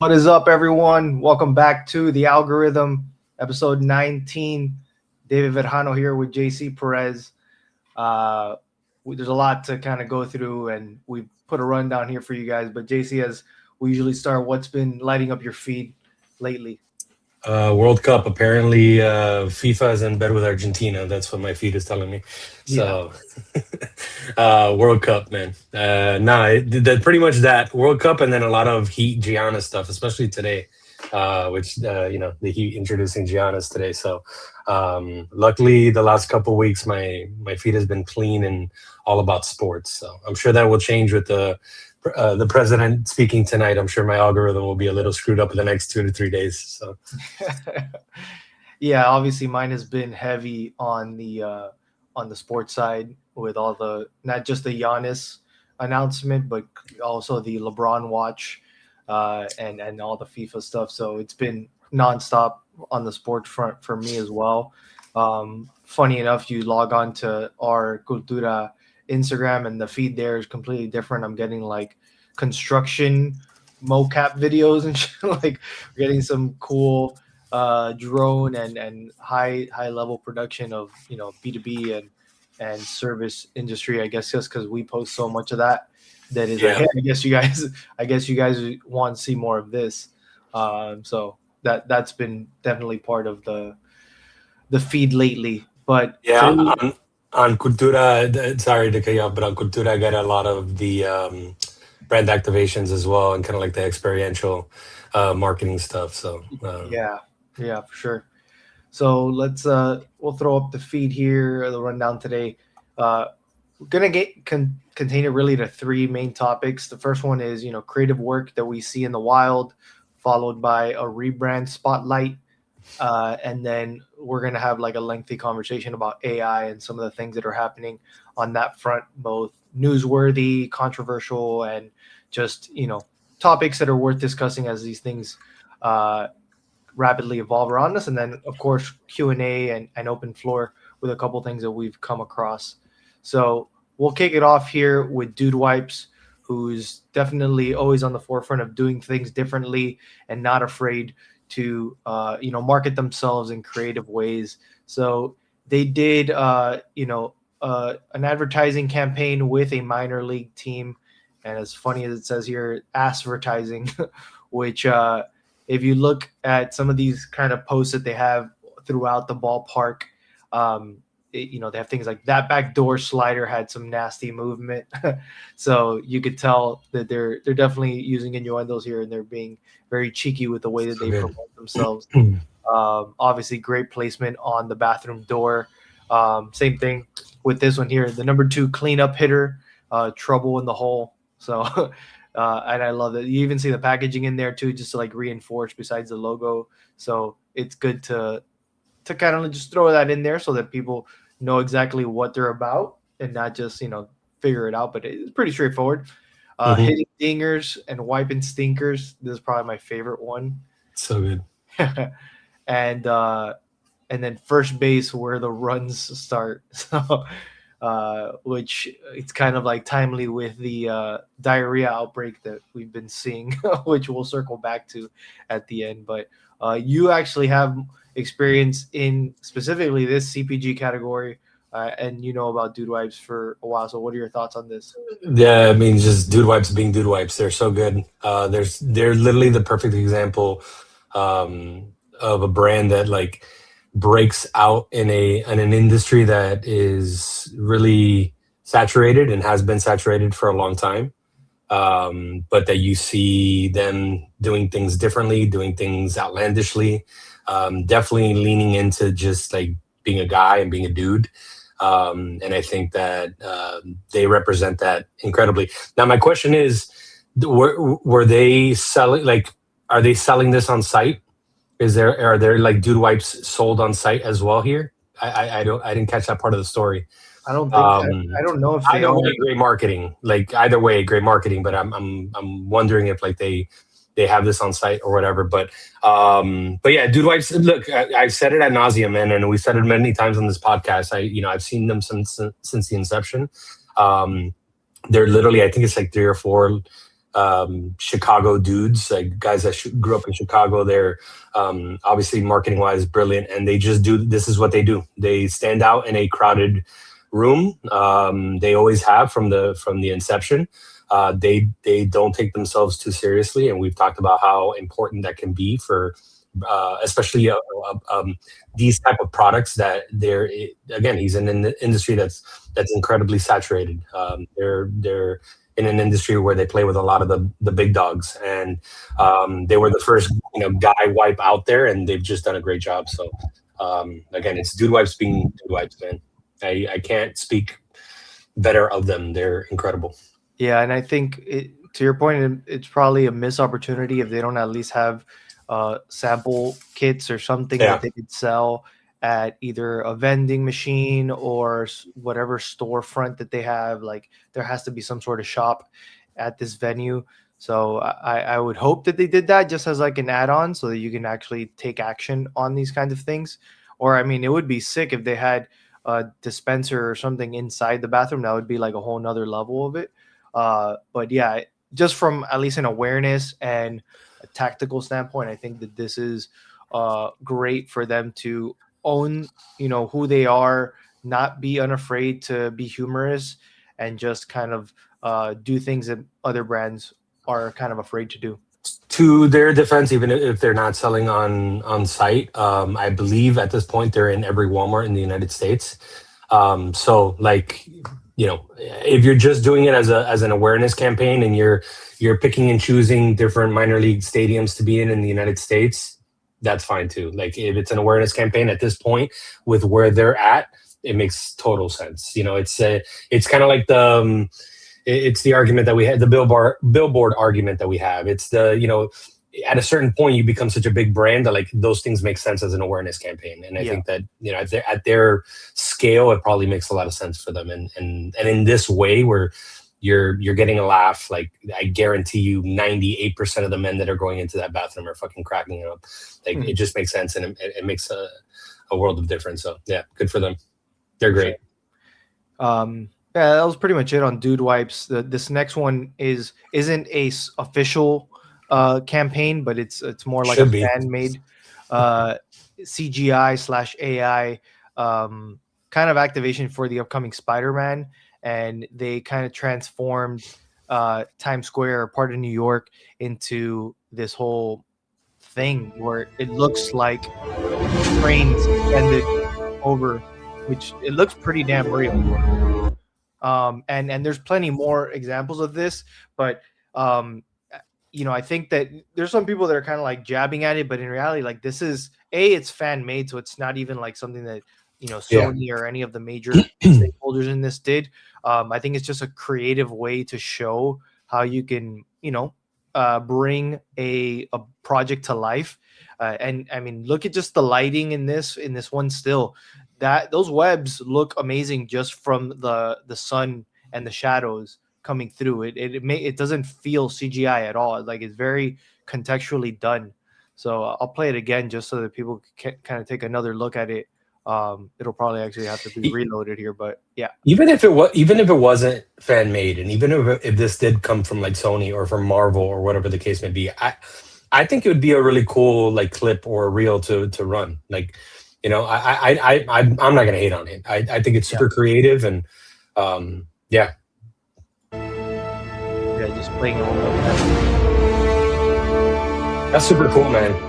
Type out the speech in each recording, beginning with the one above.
What is up, everyone? Welcome back to the Algorithm, episode 19. David Verjano here with JC Perez. There's a lot to kind of go through, and we put a rundown here for you guys. But JC, as we usually start, what's been lighting up your feed lately? World Cup. Apparently, FIFA is in bed with Argentina. That's what my feed is telling me. So, World Cup, man. That pretty much that World Cup, and then a lot of Heat Giannis stuff, especially today. Which the Heat introducing Giannis today. So, luckily, the last couple weeks, my feed has been clean and all about sports. So, I'm sure that will change with the president speaking tonight. I'm sure my algorithm will be a little screwed up in the next 2 to 3 days. So, yeah, obviously mine has been heavy on the sports side with all the not just the Giannis announcement, but also the LeBron watch and all the FIFA stuff. So it's been nonstop on the sports front for me as well. Funny enough, you log on to our Cultura Instagram and the feed there is completely different. I'm getting like construction mocap videos and shit. Like getting some cool drone and high level production of B2B and service industry. I guess just because we post so much of that is like, hey, I guess you guys want to see more of this. So that's been definitely part of the feed lately. But yeah, on Cultura, sorry to cut you off, but on Cultura, I get a lot of the brand activations as well, and kind of like the experiential marketing stuff. So yeah, for sure. So let's we'll throw up the feed here, the rundown today. We're gonna contain it really to three main topics. The first one is creative work that we see in the wild, followed by a rebrand spotlight, and then we're gonna have like a lengthy conversation about AI and some of the things that are happening on that front, both newsworthy, controversial, and just topics that are worth discussing as these things rapidly evolve around us. And then of course Q&A and open floor with a couple things that we've come across. So we'll kick it off here with Dude Wipes, who's definitely always on the forefront of doing things differently and not afraid to market themselves in creative ways. So they did an advertising campaign with a minor league team, and as funny as it says here, advertising, which if you look at some of these kind of posts that they have throughout the ballpark, they have things like that backdoor slider had some nasty movement. So you could tell that they're definitely using innuendos here, and they're being very cheeky with the way that they promote themselves. Obviously, great placement on the bathroom door. Same thing with this one here, the number 2 cleanup hitter, trouble in the hole. So, and I love that. You even see the packaging in there too, just to like reinforce besides the logo. So it's good to kind of just throw that in there so that people know exactly what they're about and not just figure it out. But it's pretty straightforward. Hitting dingers and wiping stinkers. This is probably my favorite one. So good. And then first base where the runs start. So which it's kind of like timely with the diarrhea outbreak that we've been seeing, which we'll circle back to at the end. But you actually have experience in specifically this CPG category, and about Dude Wipes for a while. So what are your thoughts on this? Yeah, I mean, just Dude Wipes being Dude Wipes. They're so good. They're literally the perfect example of a brand that like breaks out in an industry that is really saturated and has been saturated for a long time. But that you see them doing things differently, doing things outlandishly, definitely leaning into just like being a guy and being a dude. And I think that they represent that incredibly. Now, my question is, were they selling, like, are they selling this on site? Are there like Dude Wipes sold on site as well here? I didn't catch that part of the story. I don't think I don't know if they either way, great marketing. Like either way, great marketing. But I'm wondering if like they have this on site or whatever. But yeah, Dude Wipes. Look, I've said it ad nauseum, man, and we've said it many times on this podcast. I've seen them since the inception. They're literally, I think it's like 3 or 4 Chicago dudes, like guys that grew up in Chicago. They're obviously marketing wise brilliant, and they just do. This is what they do. They stand out in a crowded room. They always have from the inception. They don't take themselves too seriously, and we've talked about how important that can be for especially these type of products that they're again, he's in an industry that's incredibly saturated. They're in an industry where they play with a lot of the big dogs, and they were the first guy wipe out there, and they've just done a great job. So again, it's dude wipes being dude wipes, man. I can't speak better of them. They're incredible. Yeah, and I think to your point, it's probably a missed opportunity if they don't at least have sample kits or something that they could sell at either a vending machine or whatever storefront that they have. Like there has to be some sort of shop at this venue. So I would hope that they did that just as like an add-on so that you can actually take action on these kinds of things. Or, I mean, it would be sick if they had a dispenser or something inside the bathroom. That would be like a whole nother level of it. But yeah, just from at least an awareness and a tactical standpoint, I think that this is great for them to own, who they are, not be unafraid to be humorous, and just kind of do things that other brands are kind of afraid to do. To their defense, even if they're not selling on site, I believe at this point they're in every Walmart in the United States. So like, if you're just doing it as an awareness campaign and you're picking and choosing different minor league stadiums to be in the United States, that's fine too. Like if it's an awareness campaign at this point with where they're at, it makes total sense. It's kind of like it's the argument that we had, the billboard argument that we have. It's at a certain point you become such a big brand that like those things make sense as an awareness campaign. And I think that, at their scale, it probably makes a lot of sense for them. And in this way where you're getting a laugh, like I guarantee you 98% of the men that are going into that bathroom are fucking cracking it up. Like it just makes sense, and it makes a world of difference. So yeah, good for them. They're great. Yeah, that was pretty much it on Dude Wipes. This next one isn't a official campaign, but it's more like a fan-made CGI/AI kind of activation for the upcoming Spider-Man, and they kind of transformed Times Square, part of New York, into this whole thing where it looks like trains extended over, which it looks pretty damn real. And there's plenty more examples of this, but I think that there's some people that are kind of like jabbing at it, but in reality, like this is it's fan made, so it's not even like something that Sony or any of the major stakeholders in this did. I think it's just a creative way to show how you can bring a project to life. And I mean, look at just the lighting in this one still. Those webs look amazing just from the sun and the shadows coming through. It doesn't feel CGI at all. Like it's very contextually done. So I'll play it again just so that people can kind of take another look at it. It'll probably actually have to be reloaded here, but yeah. Even if it wasn't fan made, and even if this did come from like Sony or from Marvel or whatever the case may be, I think it would be a really cool like clip or a reel to run. Like, I'm not gonna hate on it. I think it's super creative, and yeah, just playing it. That's super cool, man.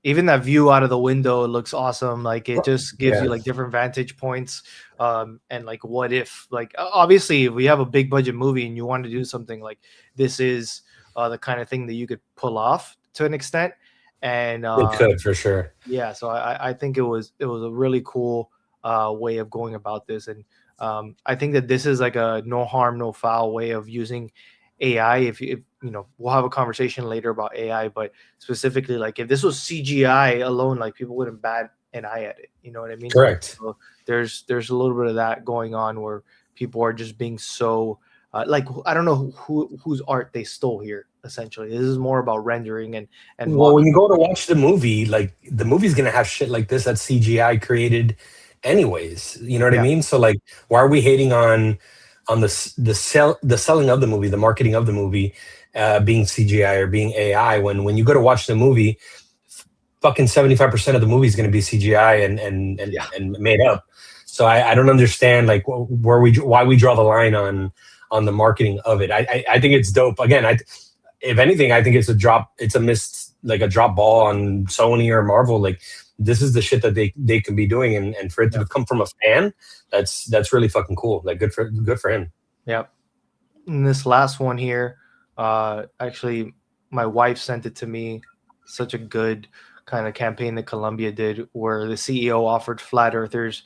Even that view out of the window looks awesome. Like it just gives you like different vantage points. And like, what if, like, obviously if we have a big budget movie and you want to do something like this, is the kind of thing that you could pull off to an extent. And it could, for sure. Yeah. So I think it was a really cool way of going about this. And I think that this is like a no harm, no foul way of using AI. If we'll have a conversation later about AI, but specifically, like if this was CGI alone, like people wouldn't bat an eye at it. You know what I mean? Correct. So there's a little bit of that going on where people are just being so like, I don't know whose art they stole here. Essentially, this is more about rendering and well, when you go to watch the movie, like the movie's gonna have shit like this that's CGI created anyways. You know what I mean? So like, why are we hating on on the selling of the movie, the marketing of the movie being CGI or being AI. When you go to watch the movie, fucking 75% of the movie is going to be CGI and made up. So I don't understand like why we draw the line on the marketing of it. I think it's dope. Again, if anything, I think it's a missed, like a drop ball on Sony or Marvel. Like, this is the shit that they can be doing, and for it to come from a fan, that's really fucking cool. Like, good for him. Yep. And this last one here, actually, my wife sent it to me. Such a good kind of campaign that Colombia did, where the CEO offered flat earthers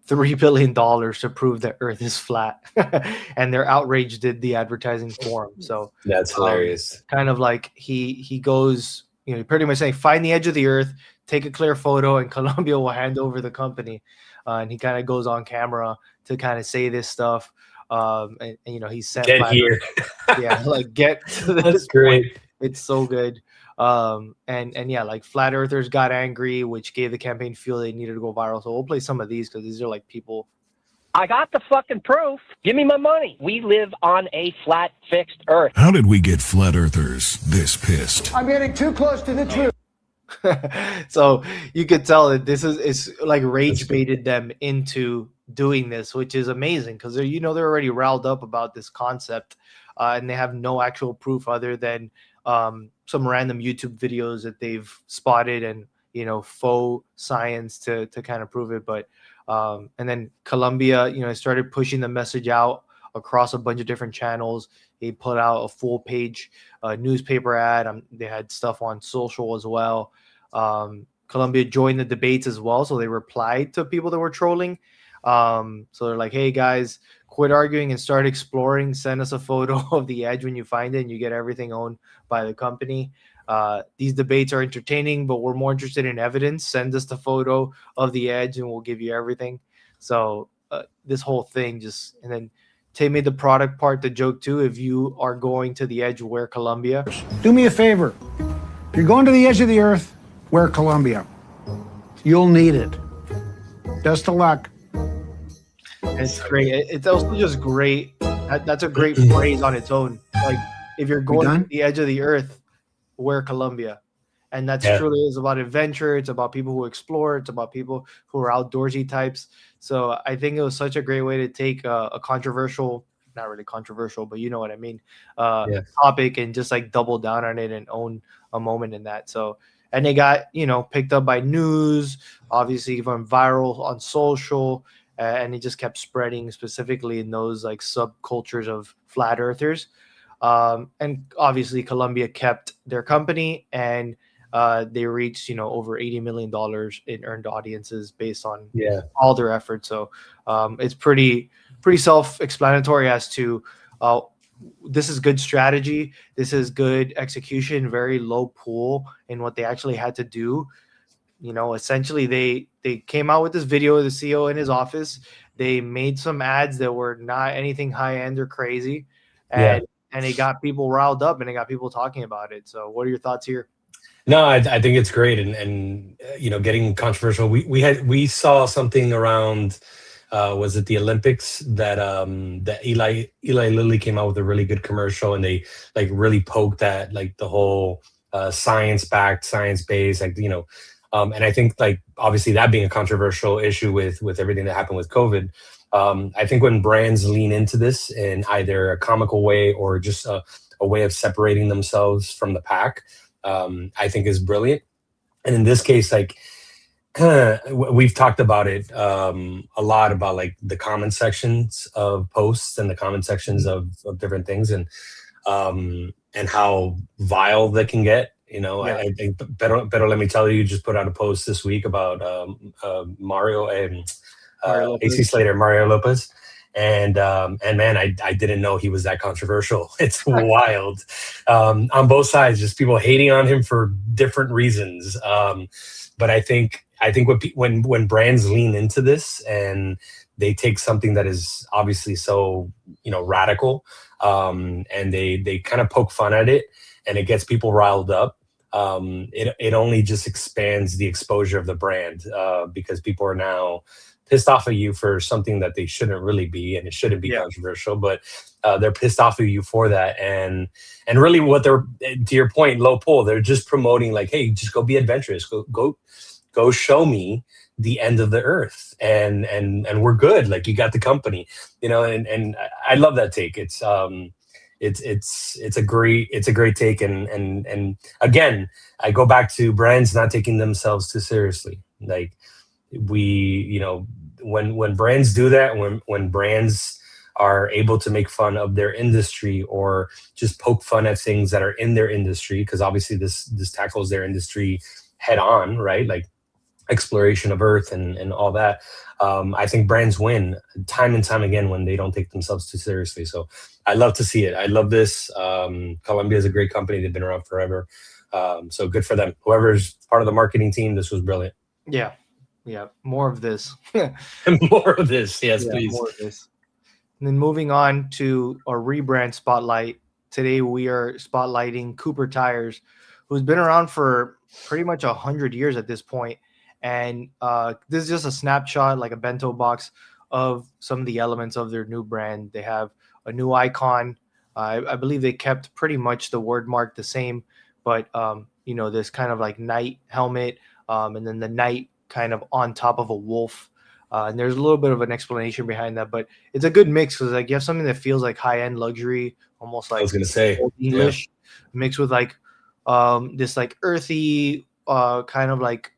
$3 billion to prove that Earth is flat, and their outrage did the advertising for him. So that's hilarious. Kind of like he goes, pretty much saying, find the edge of the Earth, take a clear photo, and Colombia will hand over the company. And he kind of goes on camera to kind of say this stuff. And he sent get here. Yeah, like get to this. That's great. Point. It's so good. And yeah, like flat earthers got angry, which gave the campaign fuel they needed to go viral. So we'll play some of these because these are like people. I got the fucking proof. Give me my money. We live on a flat, fixed Earth. How did we get flat earthers this pissed? I'm getting too close to the truth. So you could tell that this is like rage baited them into doing this, which is amazing because they're already riled up about this concept, and they have no actual proof other than some random YouTube videos that they've spotted and faux science to kind of prove it. But and then Colombia started pushing the message out across a bunch of different channels. They put out a full page newspaper ad. They had stuff on social as well. Colombia joined the debates as well, so they replied to people that were trolling. So they're like, hey guys, quit arguing and start exploring. Send us a photo of the edge when you find it, and you get everything owned by the company. These debates are entertaining, but we're more interested in evidence. Send us the photo of the edge and we'll give you everything. So this whole thing and then Tay made the product part the joke too. If you are going to the edge, wear Colombia. Do me a favor. If you're going to the edge of the Earth, wear Colombia. You'll need it. Best of luck. It's great. It's also just great. That's a great phrase on its own. Like, if you're going to the edge of the Earth, wear Colombia. And that's truly is about adventure. It's about people who explore. It's about people who are outdoorsy types. So I think it was such a great way to take a controversial, not really controversial, but you know what I mean, topic, and just like double down on it and own a moment in that. So, and they got, picked up by news, obviously went viral on social, and it just kept spreading specifically in those like subcultures of flat earthers. And obviously Colombia kept their company, and they reached over $80 million in earned audiences based on all their efforts. So it's pretty self-explanatory as to this is good strategy, this is good execution, very low pool in what they actually had to do. Essentially they came out with this video of the CEO in his office. They made some ads that were not anything high-end or crazy, and it got people riled up, and it got people talking about it. So what are your thoughts here? No, I think it's great, and getting controversial. We saw something around, was it the Olympics that Eli Lilly came out with a really good commercial, and they like really poked at like the whole science-backed, science-based, like and I think like obviously that being a controversial issue with everything that happened with COVID. I think when brands lean into this in either a comical way or just a way of separating themselves from the pack, I think is brilliant. And in this case, like we've talked about it a lot, about like the comment sections of posts and the comment sections of different things, and how vile they can get. I think better let me tell you, just put out a post this week about Mario and AC Slater, Mario Lopez. And man, I didn't know he was that controversial. It's wild on both sides, just people hating on him for different reasons. But I think when brands lean into this and they take something that is obviously so radical, and they kind of poke fun at it, and it gets people riled up, it only just expands the exposure of the brand, because people are now pissed off at you for something that they shouldn't really be, and it shouldn't be controversial, but they're pissed off at you for that. And really what they're, to your point, low pull, they're just promoting like, hey, just go be adventurous, go show me the end of the earth, and we're good. Like, you got the company, you know. And I love that take. It's a great take. And again, I go back to brands not taking themselves too seriously. Like, you know, when brands do that, when brands are able to make fun of their industry or just poke fun at things that are in their industry, because obviously this tackles their industry head on, right? Like exploration of earth and all that. I think brands win time and time again when they don't take themselves too seriously. So I love to see it. I love this. Columbia is a great company. They've been around forever. So good for them. Whoever's part of the marketing team, this was brilliant. Yeah. More of this. More of this. Yes, please. More of this. And then moving on to our rebrand spotlight. Today we are spotlighting Cooper Tires, who's been around for pretty much 100 years at this point. And this is just a snapshot, like a bento box, of some of the elements of their new brand. They have a new icon. I believe they kept pretty much the word mark the same, but you know, this kind of like knight helmet, and then the knight kind of on top of a wolf. And there's a little bit of an explanation behind that, but it's a good mix because like you have something that feels like high-end luxury, almost like I was gonna say English, mixed with like this like earthy kind of like,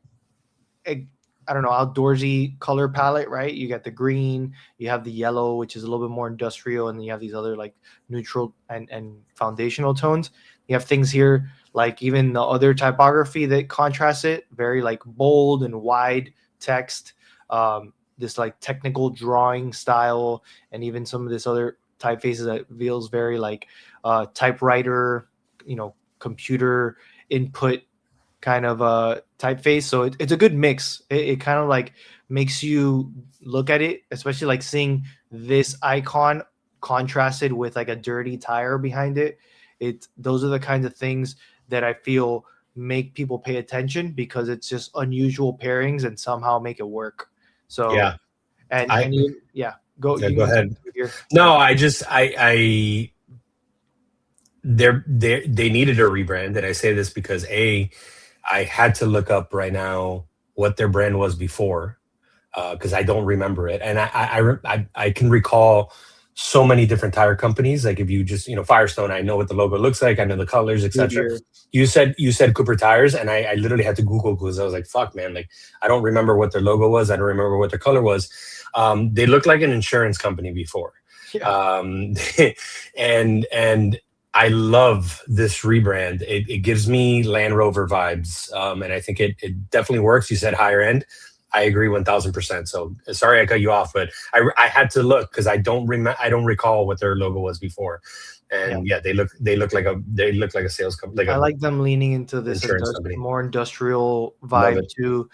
I don't know, outdoorsy color palette, right? You got the green, you have the yellow, which is a little bit more industrial, and then you have these other like neutral and foundational tones. You have things here like even the other typography that contrasts it, very like bold and wide text, this like technical drawing style, and even some of this other typefaces that feels very like typewriter, you know, computer input kind of typeface. So it's a good mix. It kind of like makes you look at it, especially like seeing this icon contrasted with like a dirty tire behind it. Those are the kinds of things that I feel make people pay attention because it's just unusual pairings and somehow make it work. So yeah, go ahead. No, they needed a rebrand, and I say this because I had to look up right now what their brand was before, because I don't remember it, and I can recall so many different tire companies. Like if you just, you know, Firestone, I know what the logo looks like, I know the colors, etc. You said Cooper Tires, and I literally had to Google because I was like, fuck, man, like I don't remember what their logo was, I don't remember what their color was. They looked like an insurance company before, and I love this rebrand. It gives me Land Rover vibes, and I think it definitely works. You said higher end. I agree 1000%. So sorry I cut you off, but I had to look because I don't recall what their logo was before. And they look like a sales company. I like them leaning into this more industrial vibe too.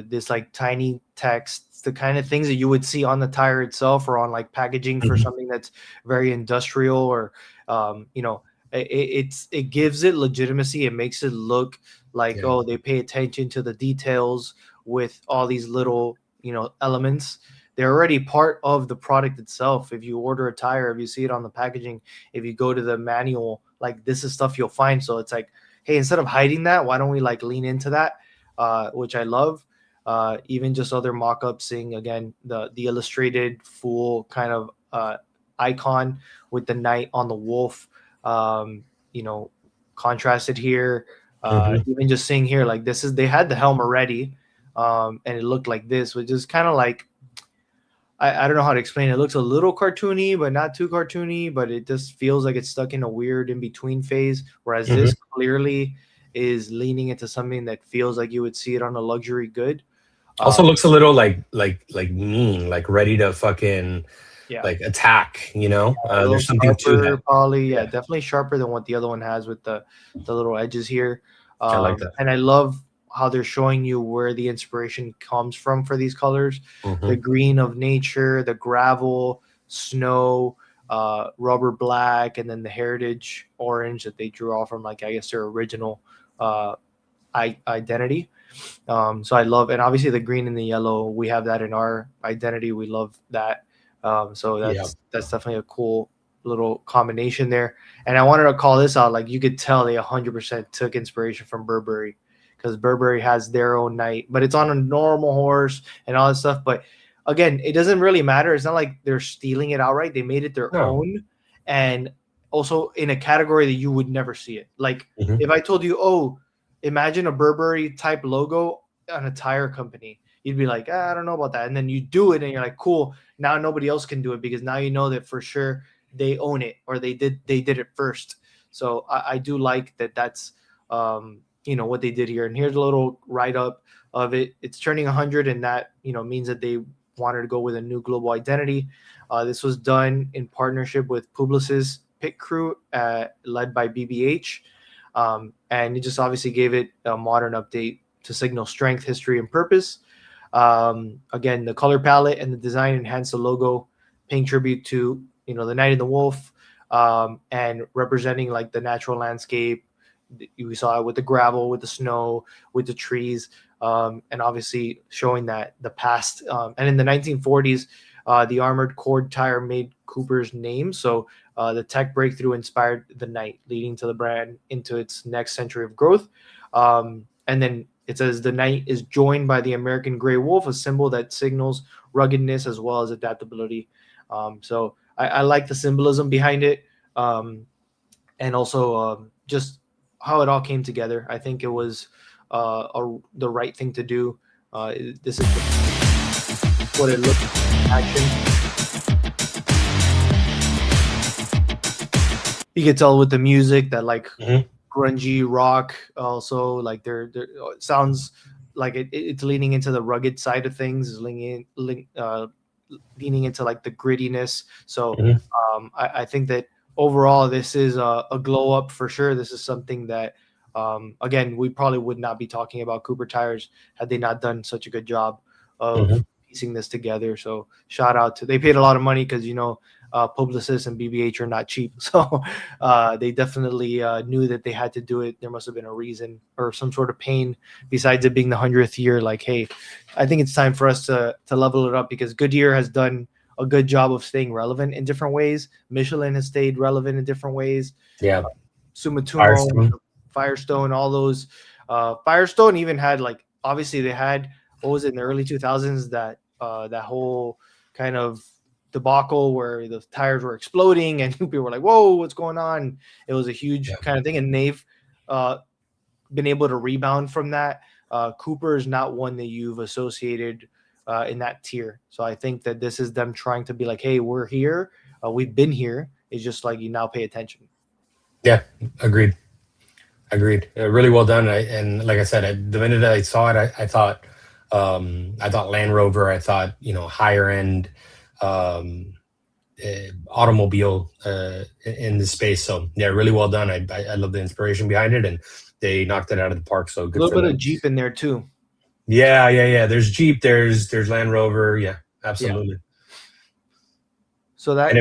This like tiny text, the kind of things that you would see on the tire itself or on like packaging for something that's very industrial, or you know, it gives it legitimacy. It makes it look like oh, they pay attention to the details with all these little, you know, elements. They're already part of the product itself. If you order a tire, if you see it on the packaging, if you go to the manual, like this is stuff you'll find. So it's like, hey, instead of hiding that, why don't we like lean into that? Which I love. Even just other mock-ups, seeing again the illustrated full kind of icon with the knight on the wolf, you know, contrasted here. Even just seeing here, like they had the helm already, and it looked like this, which is kind of like, I don't know how to explain it. It looks a little cartoony, but not too cartoony, but it just feels like it's stuck in a weird in-between phase, whereas this clearly is leaning into something that feels like you would see it on a luxury good. Also looks a little like mean, like ready to fucking like attack, you know. There's something to that. Probably, definitely sharper than what the other one has with the little edges here. I like that. And I love how they're showing you where the inspiration comes from for these colors. The green of nature, the gravel, snow, rubber black, and then the heritage orange that they drew off from, like, I guess their original identity. So I love, and obviously the green and the yellow, we have that in our identity. We love that. So that's definitely a cool little combination there. And I wanted to call this out. Like you could tell they 100% took inspiration from Burberry, because Burberry has their own knight, but it's on a normal horse and all that stuff. But again, it doesn't really matter. It's not like they're stealing it outright. They made it their own, and also in a category that you would never see it. Like if I told you, oh, imagine a Burberry type logo on a tire company, you'd be like, I don't know about that. And then you do it and you're like, cool. Now nobody else can do it, because now you know that for sure they own it, or they did it first. So I do like that. That's what they did here. And here's a little write up of it. It's turning 100, and that means that they wanted to go with a new global identity. This was done in partnership with Publicis Pit Crew, led by BBH. And it just obviously gave it a modern update to signal strength, history, and purpose. Again, the color palette and the design enhanced the logo, paying tribute to the Knight and the Wolf, and representing like the natural landscape. We saw it with the gravel, with the snow, with the trees, and obviously showing that the past. And in the 1940s, the armored cord tire made Cooper's name. So the tech breakthrough inspired the Knight, leading to the brand into its next century of growth. And then it says the Knight is joined by the American gray wolf, a symbol that signals ruggedness as well as adaptability. So I like the symbolism behind it, and also just how it all came together. I think it was the right thing to do. This is what it looked like in action. You could tell with the music that like grungy rock, also like they're it sounds like it's leaning into the rugged side of things, is leaning into like the grittiness. So I think that overall this is a glow up for sure. This is something that again, we probably would not be talking about Cooper tires had they not done such a good job of piecing this together. So shout out to, they paid a lot of money, because Publicis and BBH are not cheap. So they definitely knew that they had to do it. There must have been a reason or some sort of pain besides it being the 100th year. Like, hey, I think it's time for us to level it up, because Goodyear has done a good job of staying relevant in different ways. Michelin has stayed relevant in different ways. Yeah. Sumitomo, Firestone, all those. Firestone even had, like, obviously they had, what was it, in the early 2000s, that that whole kind of debacle where the tires were exploding and people were like, whoa, what's going on? It was a huge kind of thing, and they've been able to rebound from that. Cooper is not one that you've associated in that tier. So I think that this is them trying to be like, hey, we're here. We've been here. It's just like, you now pay attention. Yeah, agreed. Really well done. And like I said, the minute I saw it, I thought Land Rover. I thought, higher end automobile in this space. So yeah, really well done. I love the inspiration behind it, and they knocked it out of the park. So good. A little bit of Jeep in there too. Yeah. There's Jeep. There's Land Rover. Yeah, absolutely. Yeah. So that, and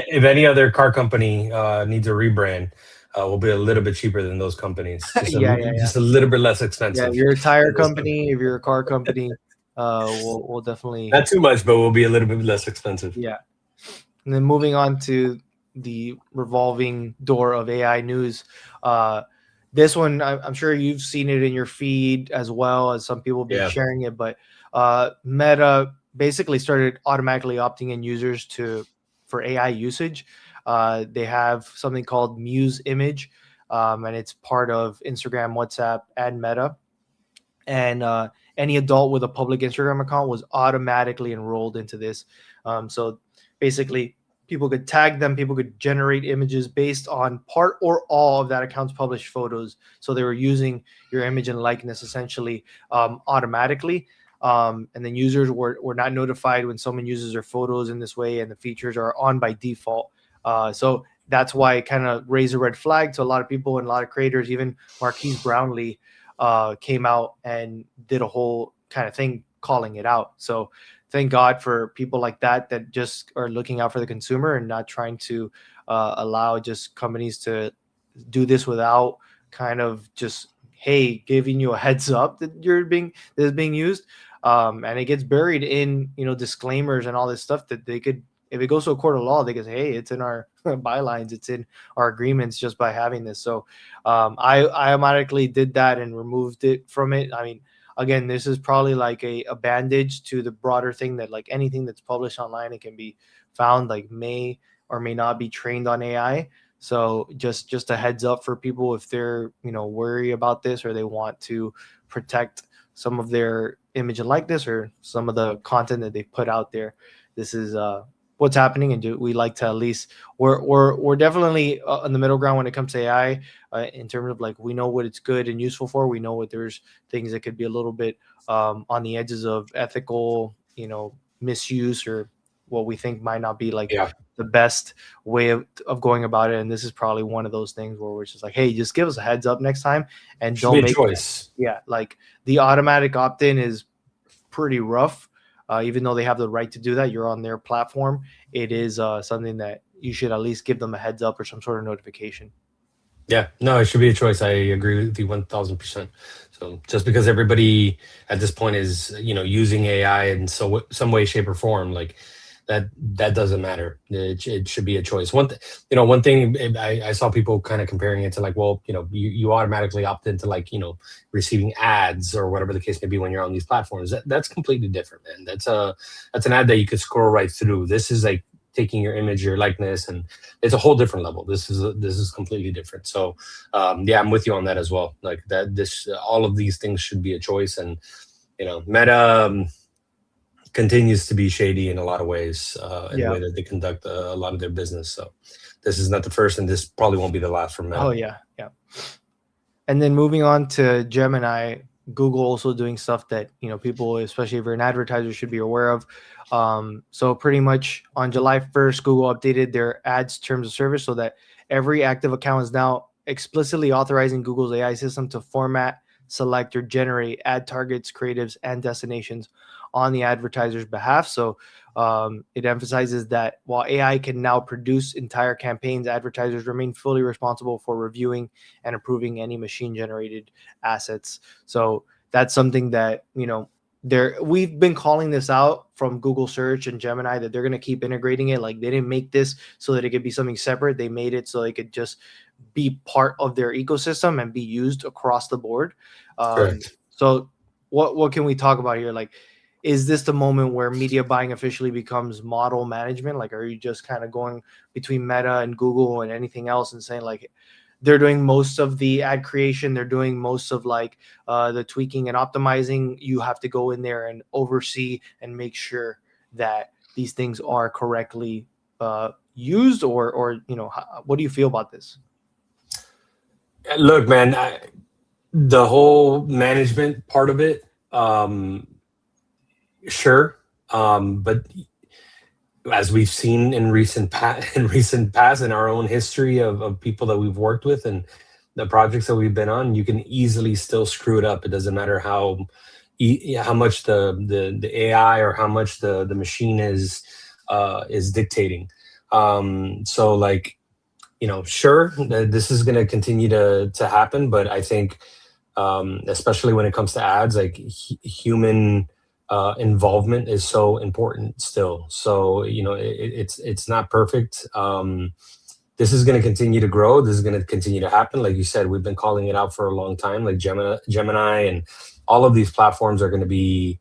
if any other car company needs a rebrand, will be a little bit cheaper than those companies. Just a little bit less expensive. Yeah, if you're a tire company, if you're a car company, we'll definitely, not too much, but we'll be a little bit less expensive. Yeah. And then moving on to the revolving door of AI news. This one, I'm sure you've seen it in your feed as well, as some people have been sharing it. But Meta basically started automatically opting in users for AI usage. They have something called Muse Image, and it's part of Instagram, WhatsApp, and Meta. And any adult with a public Instagram account was automatically enrolled into this. So basically, people could tag them, people could generate images based on part or all of that account's published photos. So they were using your image and likeness essentially automatically. And then users were not notified when someone uses their photos in this way, and the features are on by default. So that's why it kind of raised a red flag to a lot of people and a lot of creators. Even Marquise Brownlee came out and did a whole kind of thing calling it out. So thank God for people like that just are looking out for the consumer and not trying to allow just companies to do this without kind of just hey, giving you a heads up that that is being used. And it gets buried in, disclaimers and all this stuff that they could, if it goes to a court of law, they can say, hey, it's in our bylines, it's in our agreements just by having this. So I automatically did that and removed it from it. I mean, again, this is probably like a bandage to the broader thing that like anything that's published online, it can be found, like may or may not be trained on AI. So just a heads up for people if they're, worry about this, or they want to protect some of their image and likeness or some of the content that they put out there. This is what's happening, and we like to at least we're definitely in the middle ground when it comes to AI, in terms of like, we know what it's good and useful for. We know what there's things that could be a little bit on the edges of ethical, misuse, or what we think might not be like the best way of going about it. And this is probably one of those things where we're just like, hey, just give us a heads up next time, and don't make choice. Like the automatic opt-in is pretty rough. Even though they have the right to do that, you're on their platform. It is something that you should at least give them a heads up or some sort of notification. Yeah, no, it should be a choice. I agree with you 1000%. So just because everybody at this point is, using AI in some way, shape, or form, like that doesn't matter. It should be a choice. One thing I saw people kind of comparing it to, like, well, you automatically opt into, like, receiving ads or whatever the case may be when you're on these platforms. That's completely different, man. That's an ad that you could scroll right through. This is like taking your image, your likeness, and it's a whole different level. This is completely different. So yeah, I'm with you on that as well. Like that, all of these things should be a choice. And Meta continues to be shady in a lot of ways, in the way that they conduct a lot of their business. So this is not the first, and this probably won't be the last for Meta. Oh yeah. And then moving on to Gemini, Google also doing stuff that people, especially if you're an advertiser, should be aware of. So pretty much on July 1st, Google updated their ads terms of service so that every active account is now explicitly authorizing Google's AI system to format, select, or generate ad targets, creatives, and destinations on the advertiser's behalf. So it emphasizes that while AI can now produce entire campaigns, advertisers remain fully responsible for reviewing and approving any machine-generated assets. So that's something that, we've been calling this out from Google Search and Gemini, that they're going to keep integrating it. Like, they didn't make this so that it could be something separate. They made it so it could just be part of their ecosystem and be used across the board. So what can we talk about here? Like, is this the moment where media buying officially becomes model management? Like, are you just kind of going between Meta and Google and anything else and saying, like, they're doing most of the ad creation, they're doing most of like the tweaking and optimizing, you have to go in there and oversee and make sure that these things are correctly used, or what do you feel about this? Look, man, the whole management part of it, sure, but as we've seen in recent past in our own history of people that we've worked with and the projects that we've been on, you can easily still screw it up. It doesn't matter how much the AI or how much the machine is dictating. So, like, sure, this is going to continue to happen, but I think especially when it comes to ads, like human involvement is so important still. So it's not perfect. This is going to continue to grow. This is going to continue to happen. Like you said, we've been calling it out for a long time. Like Gemini and all of these platforms are going to be,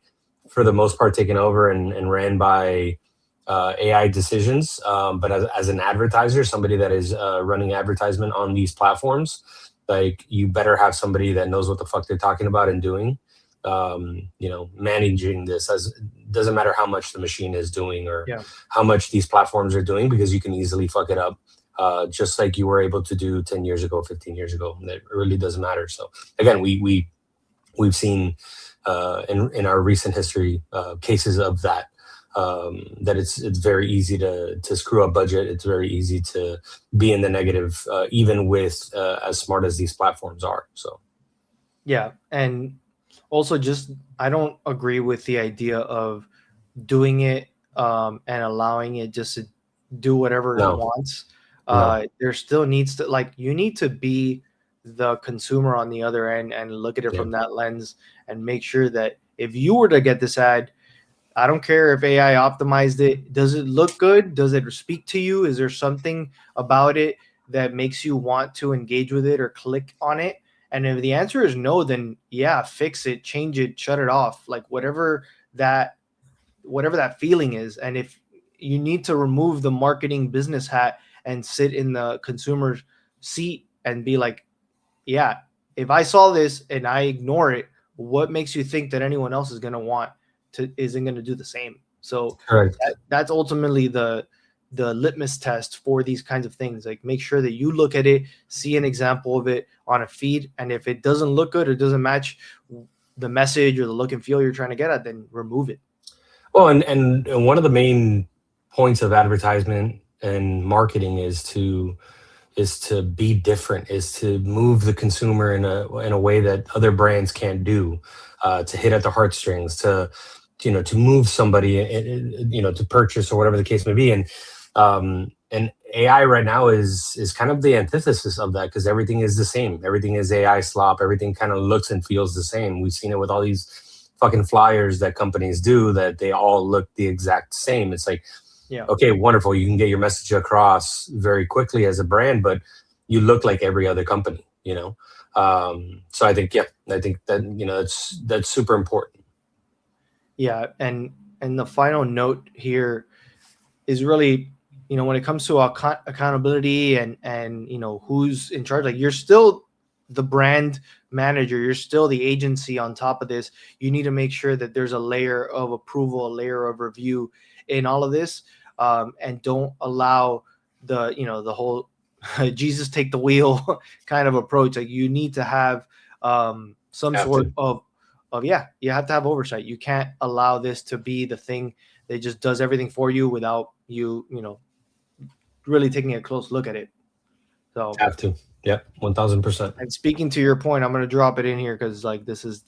for the most part, taken over and ran by AI decisions. But as an advertiser, somebody that is running advertisement on these platforms, like, you better have somebody that knows what the fuck they're talking about and doing. Managing this, as doesn't matter how much the machine is doing or how much these platforms are doing, because you can easily fuck it up, just like you were able to do 10 years ago, 15 years ago. It really doesn't matter. So again, we've seen in our recent history cases of that, that it's very easy to screw up budget. It's very easy to be in the negative, even with as smart as these platforms are. So yeah. And also, just, I don't agree with the idea of doing it and allowing it just to do whatever it wants. There still needs to, like, you need to be the consumer on the other end and look at it Yeah. from that lens and make sure that if you were to get this ad, I don't care if AI optimized it. Does it look good? Does it speak to you? Is there something about it that makes you want to engage with it or click on it? And if the answer is no, then yeah, fix it, change it, shut it off, like whatever that feeling is. And if you need to remove the marketing business hat and sit in the consumer's seat and be like, yeah, if I saw this and I ignore it, what makes you think that anyone else is going to isn't going to do the same? So Correct. that's ultimately the litmus test for these kinds of things. Like, make sure that you look at it, see an example of it on a feed, and if it doesn't look good or doesn't match the message or the look and feel you're trying to get at, then remove it. Well, and one of the main points of advertisement and marketing is to be different, is to move the consumer in a way that other brands can't do, to hit at the heartstrings, to move somebody, to purchase or whatever the case may be. And AI right now is kind of the antithesis of that, because everything is the same. Everything is AI slop. Everything kind of looks and feels the same. We've seen it with all these fucking flyers that companies do, that they all look the exact same. It's like, yeah, okay, wonderful. You can get your message across very quickly as a brand, but you look like every other company, So I think that, that's super important. Yeah. And the final note here is really, when it comes to accountability and who's in charge, like, you're still the brand manager, you're still the agency on top of this. You need to make sure that there's a layer of approval, a layer of review in all of this, and don't allow the whole Jesus take the wheel kind of approach. Like, you need to have some sort of you have to have oversight. You can't allow this to be the thing that just does everything for you without you really taking a close look at it. So have to. Yep, 1000%. And speaking to your point, I'm going to drop it in here because, like, this is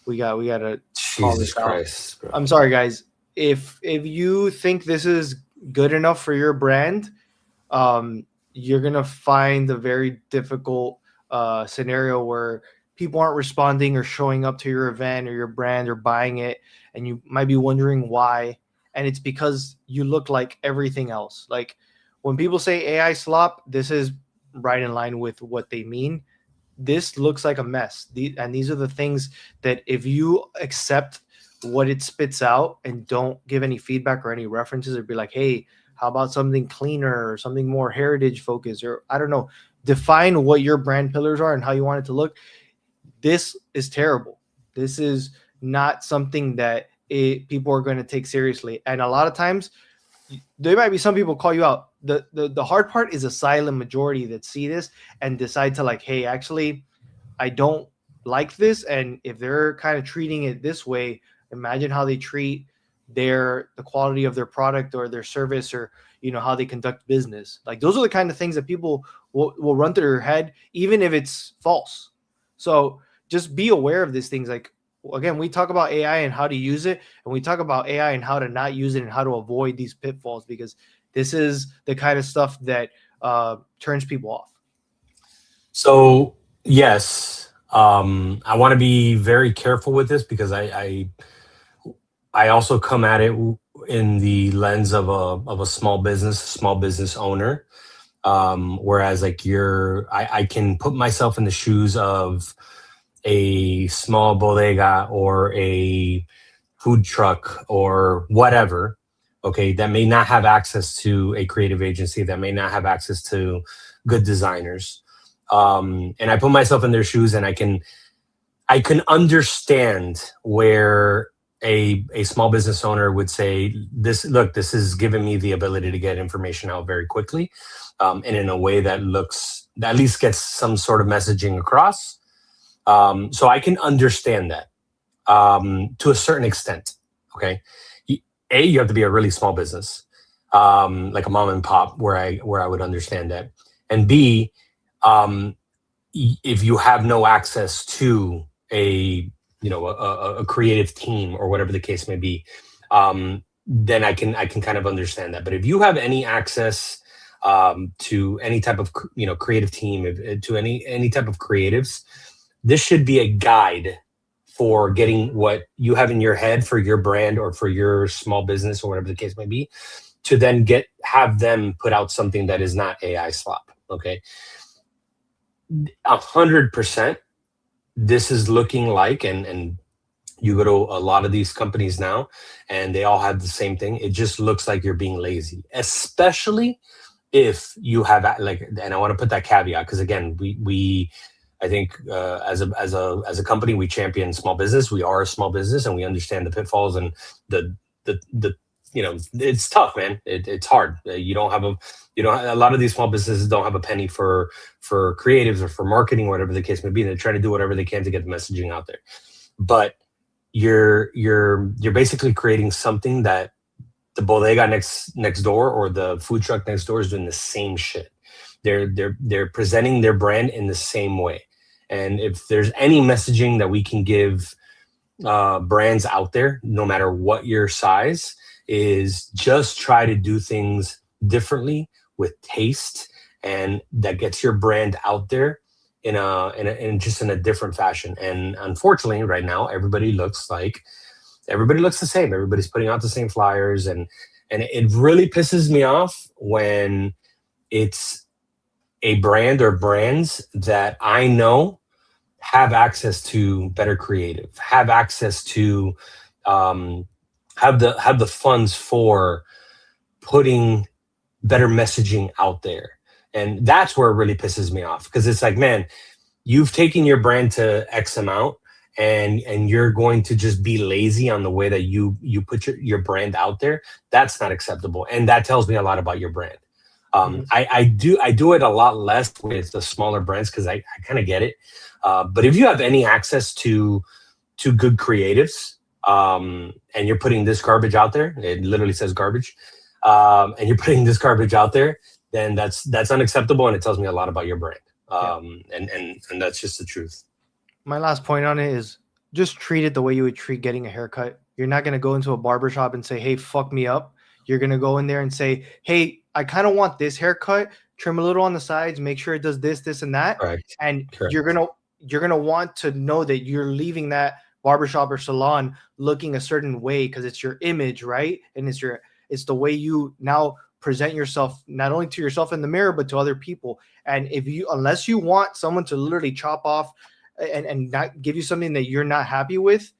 we got to call this out. Christ, bro. I'm sorry, guys. If you think this is good enough for your brand, you're going to find a very difficult scenario where people aren't responding or showing up to your event or your brand or buying it, and you might be wondering why. And it's because you look like everything else. Like, when people say AI slop, this is right in line with what they mean. This looks like a mess. And these are the things that, if you accept what it spits out and don't give any feedback or any references, or be like, hey, how about something cleaner or something more heritage focused, or I don't know, define what your brand pillars are and how you want it to look. This is terrible. This is not something that people are going to take seriously. And a lot of times there might be some people call you out. The hard part is a silent majority that see this and decide to, like, hey, actually, I don't like this. And if they're kind of treating it this way, imagine how they treat the quality of their product or their service, or how they conduct business. Like, those are the kind of things that people will run through their head, even if it's false. So just be aware of these things. Like, again, we talk about AI and how to use it, and we talk about AI and how to not use it and how to avoid these pitfalls, because this is the kind of stuff that turns people off. So yes, I want to be very careful with this, because I also come at it in the lens of a small business owner. Whereas, like, I can put myself in the shoes of a small bodega or a food truck or whatever, okay, that may not have access to a creative agency, that may not have access to good designers. And I put myself in their shoes, and I can understand where a small business owner would say, this is giving me the ability to get information out very quickly, and in a way that at least gets some sort of messaging across. So I can understand that to a certain extent. Okay, you have to be a really small business, like a mom and pop, where I would understand that. And B, if you have no access to a creative team or whatever the case may be, then I can kind of understand that. But if you have any access, to any type of creative team, to any type of creatives. This should be a guide for getting what you have in your head for your brand or for your small business or whatever the case may be, to then have them put out something that is not AI slop. Okay, 100%. This is looking like, and you go to a lot of these companies now, and they all have the same thing. It just looks like you're being lazy, especially if you have and I want to put that caveat, because again, I think as a company, we champion small business. We are a small business, and we understand the pitfalls and the it's tough, man. It's hard. A lot of these small businesses don't have a penny for creatives or for marketing, whatever the case may be. They're trying to do whatever they can to get the messaging out there. But you're basically creating something that the bodega next door or the food truck next door is doing the same shit. They're presenting their brand in the same way. And if there's any messaging that we can give brands out there, no matter what your size, is just try to do things differently with taste, and that gets your brand out there in a different fashion. And unfortunately, right now, everybody looks the same. Everybody's putting out the same flyers, and it really pisses me off when it's a brand or brands that I know have access to better creative, have access to have the funds for putting better messaging out there. And that's where it really pisses me off, because it's like, man, you've taken your brand to X amount, and you're going to just be lazy on the way that you put your brand out there. That's not acceptable, and that tells me a lot about your brand. I do it a lot less with the smaller brands, because I kind of get it. But if you have any access to good creatives, and you're putting this garbage out there, it literally says garbage, and you're putting this garbage out there, then that's unacceptable, and it tells me a lot about your brand. And that's just the truth. My last point on it is just treat it the way you would treat getting a haircut. You're not going to go into a barbershop and say, hey, fuck me up. You're going to go in there and say, hey, I kind of want this haircut, trim a little on the sides, make sure it does this, and that. Correct. And Correct. You're going to want to know that you're leaving that barbershop or salon looking a certain way, because it's your image, right? And it's the way you now present yourself, not only to yourself in the mirror, but to other people. And unless you want someone to literally chop off and not give you something that you're not happy with,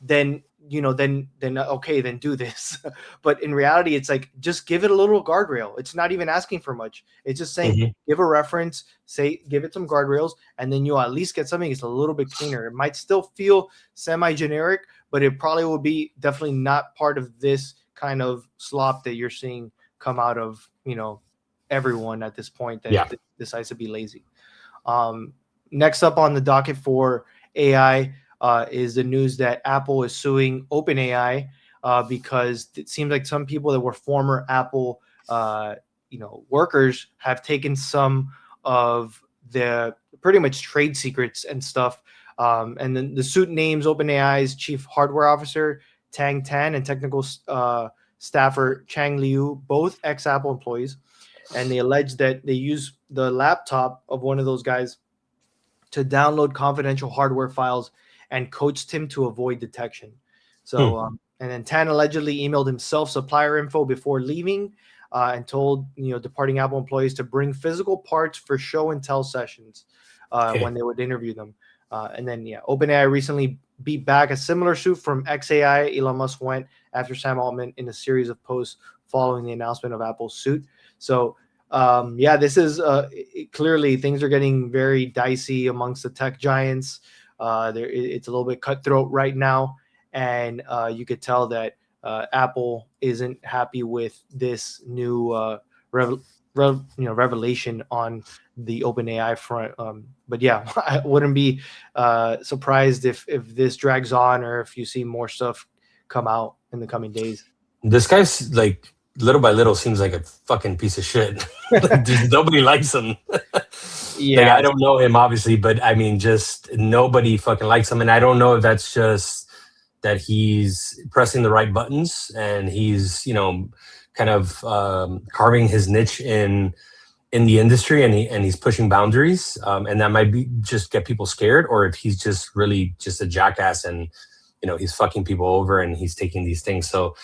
then okay, then do this. But in reality, it's like, just give it a little guardrail. It's not even asking for much. It's just saying, give a reference, give it some guardrails, and then you'll at least get something that's a little bit cleaner. It might still feel semi-generic, but it probably will be definitely not part of this kind of slop that you're seeing come out of, everyone at this point that decides to be lazy. Next up on the docket for AI is the news that Apple is suing OpenAI because it seems like some people that were former Apple, workers have taken some of the pretty much trade secrets and stuff. And then the suit names OpenAI's chief hardware officer, Tang Tan, and technical staffer Chang Liu, both ex-Apple employees. And they allege that they used the laptop of one of those guys to download confidential hardware files and coached him to avoid detection. So, and then Tan allegedly emailed himself supplier info before leaving and told, departing Apple employees to bring physical parts for show and tell sessions when they would interview them. And then, OpenAI recently beat back a similar suit from XAI. Elon Musk went after Sam Altman in a series of posts following the announcement of Apple's suit. So, this is clearly things are getting very dicey amongst the tech giants. It's a little bit cutthroat right now, and you could tell that Apple isn't happy with this new revelation on the OpenAI front. But I wouldn't be surprised if this drags on, or if you see more stuff come out in the coming days. This guy's like, little by little, seems like a fucking piece of shit. Nobody likes him. I don't know him, obviously, but I mean, just nobody fucking likes him. And I don't know if that's just that he's pressing the right buttons and he's, kind kind of carving his niche in the industry, and he's pushing boundaries, and that might be just get people scared, or if he's just really just a jackass and he's fucking people over and he's taking these things. So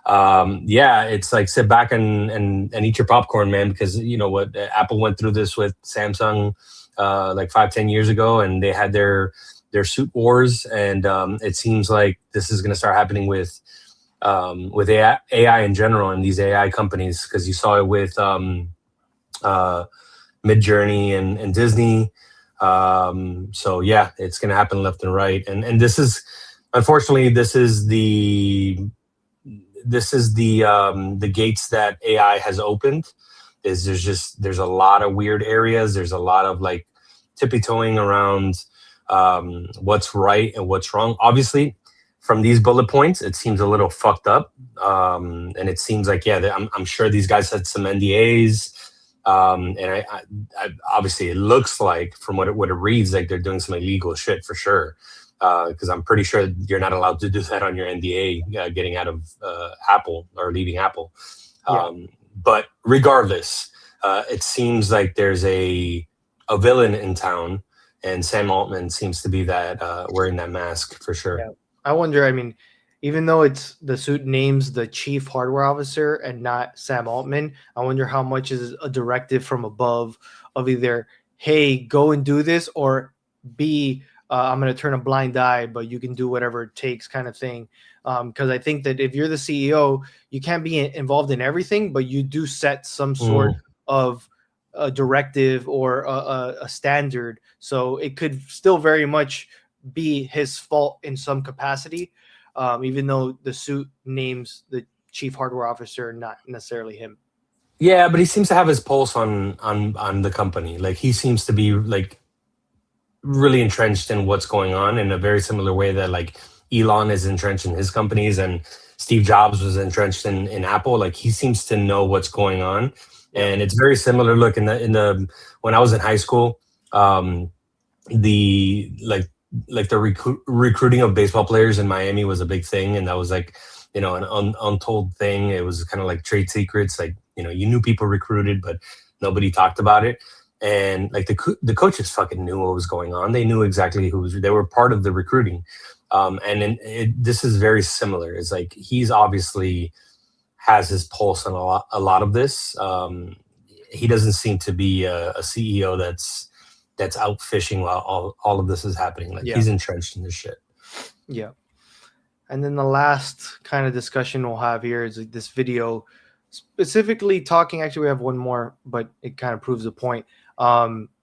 yeah, it's like sit back and eat your popcorn, man, because you know what, Apple went through this with Samsung like 5-10 years ago, and they had their suit wars, and it seems like this is going to start happening with AI in general and these AI companies, because you saw it with Midjourney and Disney. So yeah, it's going to happen left and right, and this is, unfortunately, this is the gates that AI has opened. There's a lot of weird areas. There's a lot of like tippy-toeing around what's right and what's wrong. Obviously, from these bullet points, it seems a little fucked up, and it seems like, yeah, I'm sure these guys had some NDAs, and I obviously it looks like, from what it reads, like they're doing some illegal shit for sure. Because I'm pretty sure you're not allowed to do that on your NDA, getting out of Apple or leaving Apple. But regardless, it seems like there's a villain in town, and Sam Altman seems to be that wearing that mask for sure. Yeah. I wonder, I mean, even though it's the suit names the chief hardware officer and not Sam Altman, I wonder how much is a directive from above of either, hey, go and do this, or B, I'm going to turn a blind eye, but you can do whatever it takes, kind of thing. Because I think that if you're the CEO, you can't be involved in everything, but you do set some sort of a directive or a standard. So it could still very much be his fault in some capacity, even though the suit names the chief hardware officer, not necessarily him. Yeah, but he seems to have his pulse on the company. Like, he seems to be like really entrenched in what's going on, in a very similar way that like Elon is entrenched in his companies and Steve Jobs was entrenched in Apple. Like, he seems to know what's going on, and it's very similar. Look, in the when I was in high school, the recruiting of baseball players in Miami was a big thing, and that was like, an untold thing. It was kind of like trade secrets. Like, you knew people recruited, but nobody talked about it. And like the coaches fucking knew what was going on. They knew exactly they were part of the recruiting. This is very similar. It's like he's obviously has his pulse on a lot of this. He doesn't seem to be a CEO that's out fishing while all of this is happening. Like, he's entrenched in this shit. Yeah. And then the last kind of discussion we'll have here is this video specifically talking, actually we have one more, but it kind of proves the point.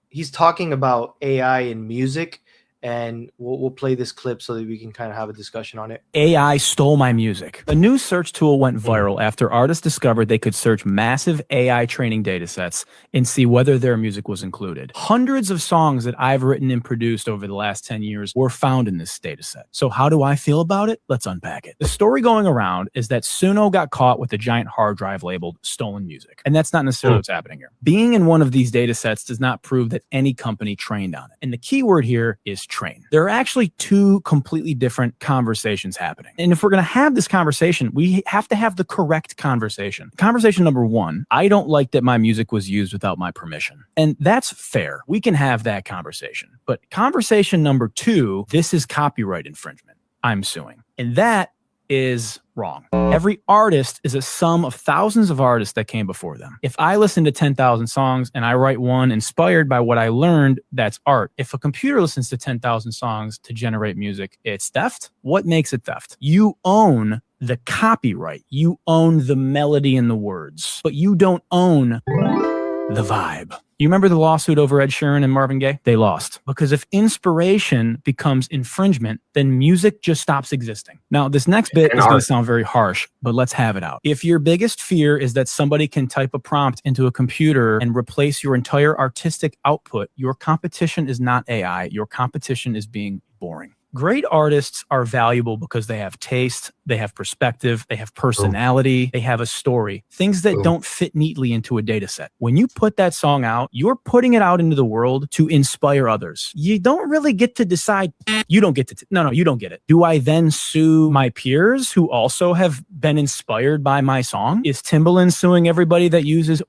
He's talking about AI in music, and we'll play this clip so that we can kind of have a discussion on it. AI stole my music. A new search tool went viral after artists discovered they could search massive AI training data sets and see whether their music was included. Hundreds of songs that I've written and produced over the last 10 years were found in this data set. So how do I feel about it? Let's unpack it. The story going around is that Suno got caught with a giant hard drive labeled stolen music. And that's not necessarily what's happening here. Being in one of these data sets does not prove that any company trained on it. And the key word here is train. There are actually two completely different conversations happening. And if we're going to have this conversation, we have to have the correct conversation. Conversation number one, I don't like that my music was used without my permission. And that's fair. We can have that conversation. But conversation number two, this is copyright infringement. I'm suing. And that is wrong. Every artist is a sum of thousands of artists that came before them. If I listen to 10,000 songs and I write one inspired by what I learned, that's art. If a computer listens to 10,000 songs to generate music, it's theft. What makes it theft? You own the copyright. You own the melody and the words, but you don't own the vibe. You remember the lawsuit over Ed Sheeran and Marvin Gaye? They lost. Because if inspiration becomes infringement, then music just stops existing. Now, this next bit is going to sound very harsh, but let's have it out. If your biggest fear is that somebody can type a prompt into a computer and replace your entire artistic output, your competition is not AI. Your competition is being boring. Great artists are valuable because they have taste, they have perspective, they have personality, they have a story, things that don't fit neatly into a data set. When you put that song out, you're putting it out into the world to inspire others. You don't really get to decide. You don't get to. No, you don't get it. Do I then sue my peers who also have been inspired by my song? Is Timbaland suing everybody that uses?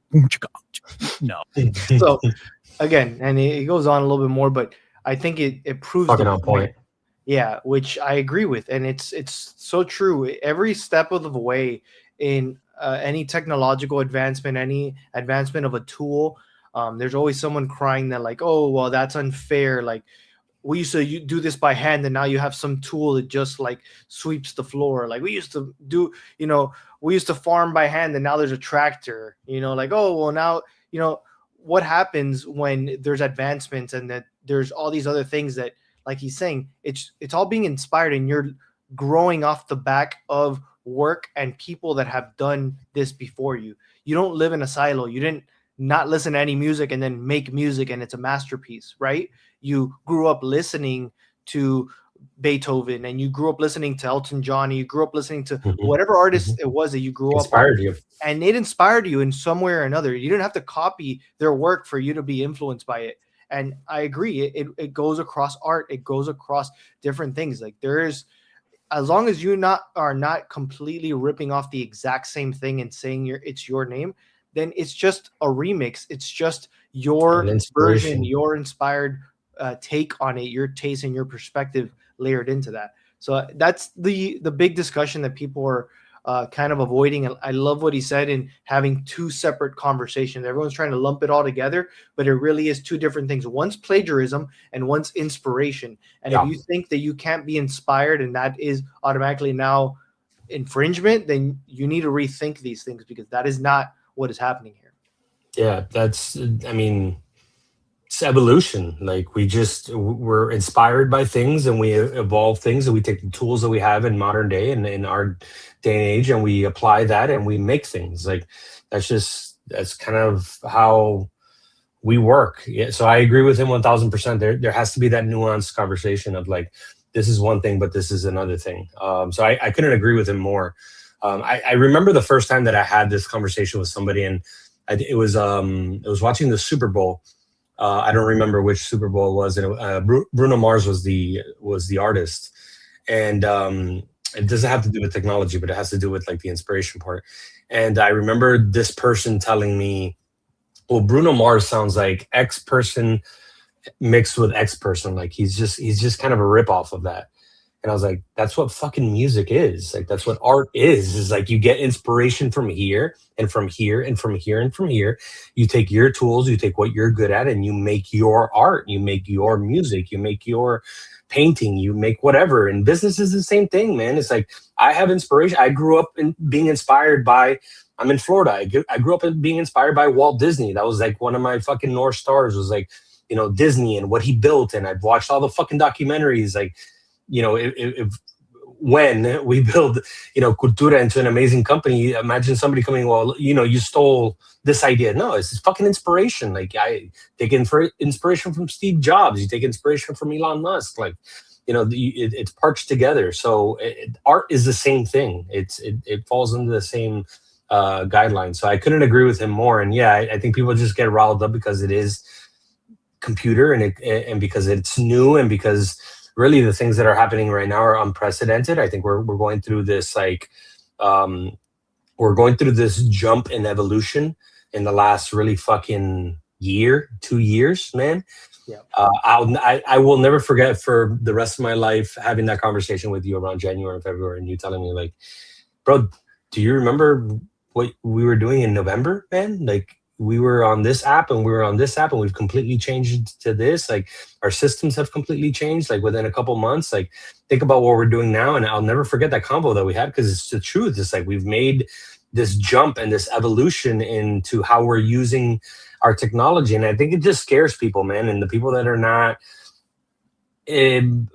No. So again, and it goes on a little bit more, but I think it proves Fucking the on point. Yeah, which I agree with, and it's so true. Every step of the way in any technological advancement, any advancement of a tool, there's always someone crying that like, oh, well, that's unfair. Like we used to do this by hand, and now you have some tool that just like sweeps the floor. Like we used to do, we used to farm by hand, and now there's a tractor. Like, oh, well, now what happens when there's advancements and that there's all these other things that, like he's saying, it's all being inspired, and you're growing off the back of work and people that have done this before you. You don't live in a silo. You didn't not listen to any music and then make music and it's a masterpiece, right? You grew up listening to Beethoven, and you grew up listening to Elton John, and you grew up listening to whatever artist it was that you grew up Inspired you. And it inspired you in some way or another. You didn't have to copy their work for you to be influenced by it. And I agree, it goes across art, it goes across different things. Like as long as you are not completely ripping off the exact same thing and saying it's your name, then it's just a remix. It's just your version, your inspired take on it, your taste and your perspective layered into that. So that's the big discussion that people are kind of avoiding. I love what he said in having two separate conversations. Everyone's trying to lump it all together, but it really is two different things. One's plagiarism and one's inspiration. And if you think that you can't be inspired and that is automatically now infringement, then you need to rethink these things, because that is not what is happening here. Yeah, it's evolution. Like we're inspired by things, and we evolve things, and we take the tools that we have in modern day and in our day and age, and we apply that and we make things. Like that's kind of how we work. Yeah. So I agree with him 1000%. There has to be that nuanced conversation of like, this is one thing, but this is another thing. So I couldn't agree with him more. I remember the first time that I had this conversation with somebody, and it was watching the Super Bowl. I don't remember which Super Bowl it was, and Bruno Mars was the artist, and it doesn't have to do with technology, but it has to do with like the inspiration part. And I remember this person telling me, well, Bruno Mars sounds like X person mixed with X person. Like he's just kind of a ripoff of that. And I was like, that's what fucking music is. Like, that's what art is like, you get inspiration from here and from here and from here and from here. You take your tools, you take what you're good at, and you make your art, you make your music, you make your painting, you make whatever. And business is the same thing, man. It's like, I have inspiration. I grew up in being inspired by, I'm in Florida. I grew up in being inspired by Walt Disney. That was like one of my fucking North Stars, was like, Disney and what he built. And I've watched all the fucking documentaries. Like, when we build, Cultura into an amazing company, imagine somebody coming, well, you stole this idea. No, it's fucking inspiration. Like, I take inspiration from Steve Jobs. You take inspiration from Elon Musk. Like, it's parched together. So art is the same thing. It falls into the same guidelines. So I couldn't agree with him more. And yeah, I think people just get riled up because it is computer and because it's new, and because really the things that are happening right now are unprecedented. I think we're going through this we're going through this jump in evolution in the last really fucking 2 years, man. Yeah. I will never forget for the rest of my life having that conversation with you around January and February, and you telling me like, bro, do you remember what we were doing in November, man? Like, we were on this app and we were on this app and we've completely changed to this. Like, our systems have completely changed, like within a couple months. Like, think about what we're doing now. And I'll never forget that combo that we had, because it's the truth. It's like, we've made this jump and this evolution into how we're using our technology. And I think it just scares people, man. And the people that are not in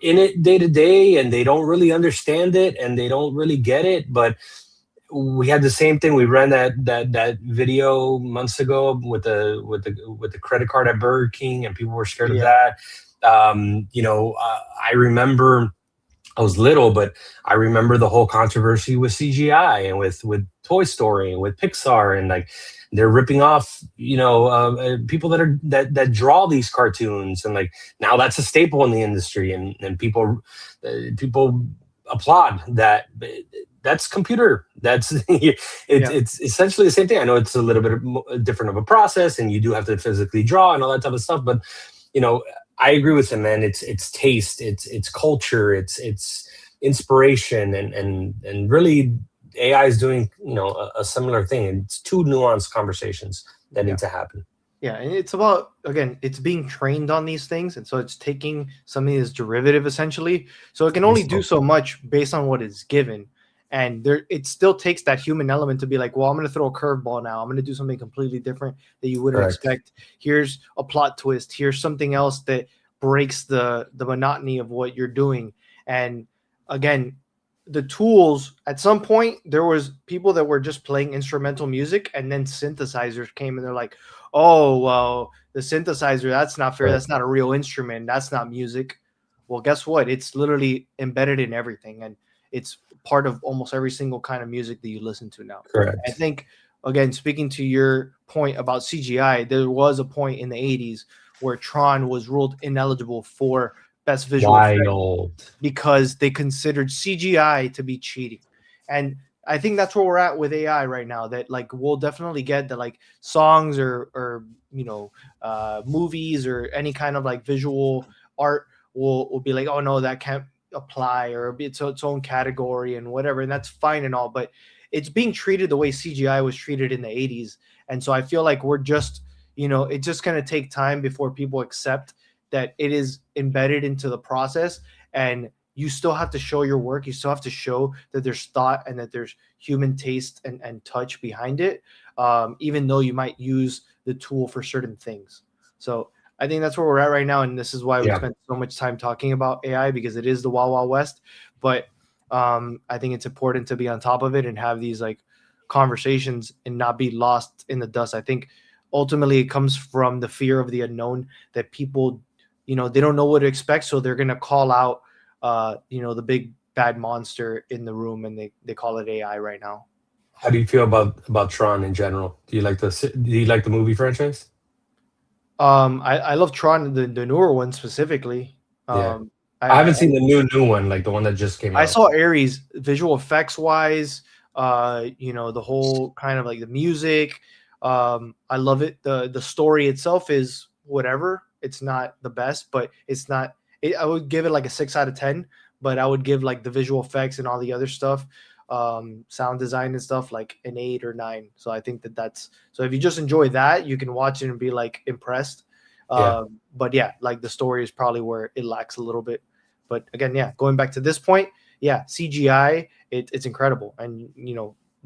it day to day, and they don't really understand it and they don't really get it. But we had the same thing. We ran that video months ago with the credit card at Burger King, and people were scared of that. I remember I was little, but I remember the whole controversy with CGI and with Toy Story and with Pixar, and like they're ripping off, people that draw these cartoons, and like now that's a staple in the industry, and people applaud that. That's computer. That's it's essentially the same thing. I know it's a little bit different of a process, and you do have to physically draw and all that type of stuff, but I agree with him, man. It's taste, it's culture, it's inspiration, and really AI is doing a similar thing. It's two nuanced conversations that need to happen. Yeah, and it's about, again, it's being trained on these things, and so it's taking something that's derivative essentially. So it can only do so much based on what is given. And it still takes that human element to be like, well, I'm going to throw a curveball now. I'm going to do something completely different that you wouldn't expect. Here's a plot twist. Here's something else that breaks the monotony of what you're doing. And again, the tools, at some point, there was people that were just playing instrumental music, and then synthesizers came, and they're like, oh, well, the synthesizer, that's not fair. That's not a real instrument. That's not music. Well, guess what? It's literally embedded in everything. And it's part of almost every single kind of music that you listen to now. Correct. I think, again, speaking to your point about CGI, there was a point in the 80s where Tron was ruled ineligible for best visual effect because they considered CGI to be cheating. And I think that's where we're at with AI right now, that like we'll definitely get that like songs or movies or any kind of like visual art will be like, oh no, that can't apply, or it's its own category and whatever, and that's fine and all, but it's being treated the way CGI was treated in the 80s. And so I feel like we're just, it's just going to take time before people accept that it is embedded into the process, and you still have to show your work. You still have to show that there's thought and that there's human taste and touch behind it, even though you might use the tool for certain things. So I think that's where we're at right now, and this is why we spent so much time talking about AI, because it is the Wild Wild West. But I think it's important to be on top of it and have these like conversations and not be lost in the dust. I think ultimately it comes from the fear of the unknown, that people, they don't know what to expect, so they're gonna call out, the big bad monster in the room, and they call it AI right now. How do you feel about Tron in general? Do you like the movie franchise? I love Tron, the newer one specifically. I haven't seen the new one, like the one that just came out. I saw Ares, visual effects wise, the whole kind of like the music. I love it. The story itself is whatever. It's not the best, but it's not. I would give it like a 6 out of 10. But I would give like the visual effects and all the other stuff, sound design and stuff, like an 8 or 9. So I think that's so. If you just enjoy that, you can watch it and be like impressed. But yeah, like the story is probably where it lacks a little bit. But again, going back to this point, CGI, it's incredible. And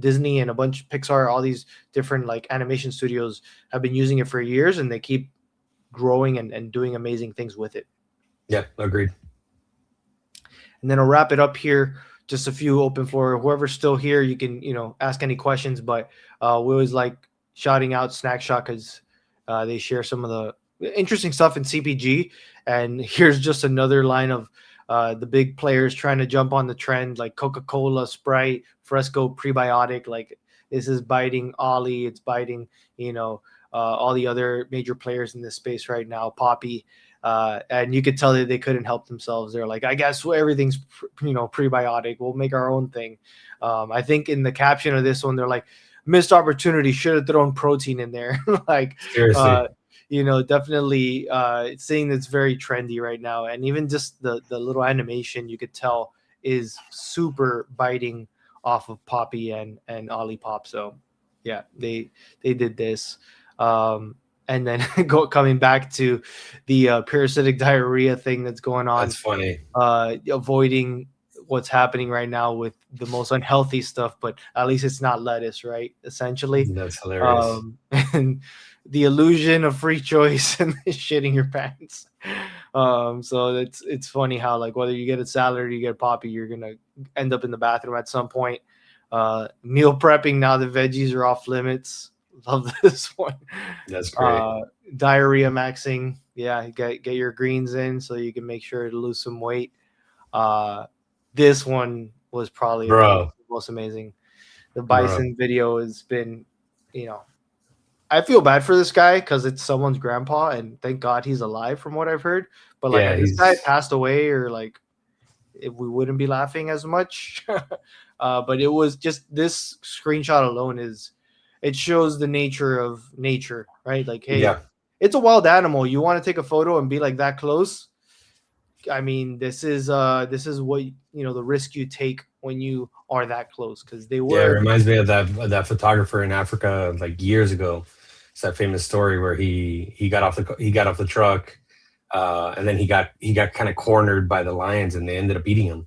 Disney and a bunch of Pixar, all these different like animation studios have been using it for years, and they keep growing and doing amazing things with it. Yeah, agreed. And then I'll wrap it up here. Just a few open floor. Whoever's still here, you can, ask any questions. But we always like shouting out Snack Shot because they share some of the interesting stuff in CPG. And here's just another line of the big players trying to jump on the trend, like Coca-Cola, Sprite, Fresco, Prebiotic. Like this is biting Ollie. It's biting, all the other major players in this space right now, Poppy. And you could tell that they couldn't help themselves. They're like, I guess everything's, prebiotic. We'll make our own thing. I think in the caption of this one, they're like, missed opportunity. Should have thrown protein in there. Like, seriously. Definitely it's saying that's very trendy right now. And even just the little animation, you could tell is super biting off of Poppy and Olipop. So yeah, they did this. And then coming back to the parasitic diarrhea thing that's going on. That's funny. Avoiding what's happening right now with the most unhealthy stuff, but at least it's not lettuce, right? Essentially. That's hilarious. And the illusion of free choice and shitting your pants. So it's funny how like whether you get a salad or you get a Poppy, you're gonna end up in the bathroom at some point. Meal prepping, now the veggies are off limits. Love this one. That's great. Diarrhea maxing. Yeah, get your greens in so you can make sure to lose some weight. This one was probably Bro. the most amazing. The bison video has been, you know, I feel bad for this guy because it's someone's grandpa, and thank God he's alive from what I've heard. But like, if this guy passed away, or like, if we wouldn't be laughing as much. But it was just this screenshot alone it shows the nature of nature, right? Like, hey, it's a wild animal. You want to take a photo and be like that close? I mean, this is what, you know, the risk you take when you are that close, because they were. Yeah, it reminds me of that photographer in Africa like years ago. It's that famous story where he got off the truck, and then he got kind of cornered by the lions, and they ended up eating him.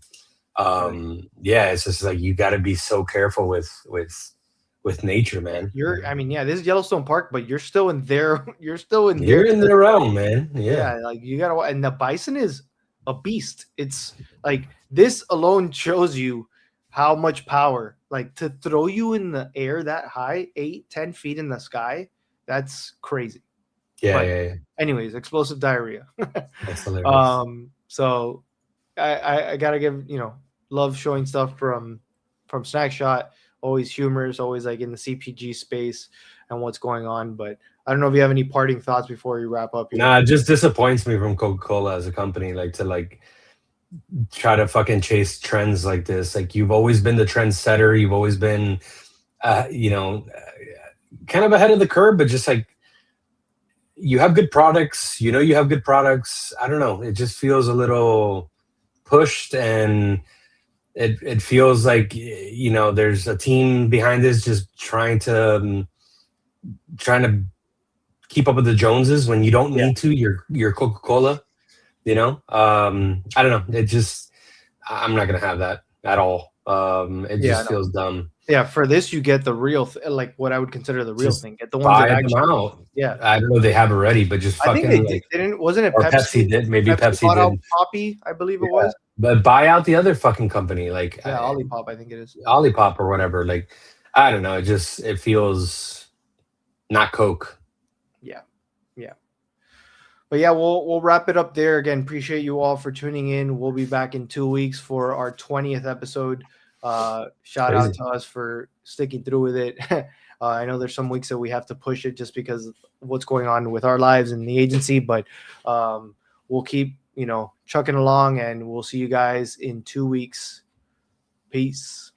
Yeah, it's just like you got to be so careful with nature, man. This is Yellowstone Park, but you're still in there. You're in their realm, man. Yeah, like you gotta. And the bison is a beast. It's like, this alone shows you how much power, like, to throw you in the air that high, 8-10 feet in the sky. That's crazy. Yeah. Anyways, explosive diarrhea. That's hilarious. So I gotta give, you know, love showing stuff from Snackshot. Always humorous, always like in the CPG space and what's going on. But I don't know if you have any parting thoughts before you wrap up here. Nah, it just disappoints me from Coca-Cola as a company, like, to like try to fucking chase trends like this. Like, you've always been the trendsetter. You've always been, you know, kind of ahead of the curve, but just like, you have good products. You know, you have good products. I don't know. It just feels a little pushed, and it feels like, you know, there's a team behind this just trying to keep up with the Joneses when you don't need to. You're Coca-Cola, you know. I don't know. It just, I'm not gonna have that at all. It just feels dumb. Yeah, for this you get the real, like what I would consider the real Just thing. Get the ones that actually them out. Yeah, I don't know. They have already, but just I fucking, think they like, didn't. Wasn't it or Pepsi? Pepsi did. Maybe Pepsi bought out did. Poppy, I believe it was. But buy out the other fucking company, like, Olipop, I think it is. Olipop or whatever. Like, I don't know. It feels not Coke. Yeah. But yeah, we'll wrap it up there. Again, appreciate you all for tuning in. We'll be back in 2 weeks for our 20th episode. Shout out to us for sticking through with it. I know there's some weeks that we have to push it just because of what's going on with our lives and the agency, but we'll keep, you know, chucking along, and we'll see you guys in 2 weeks. Peace.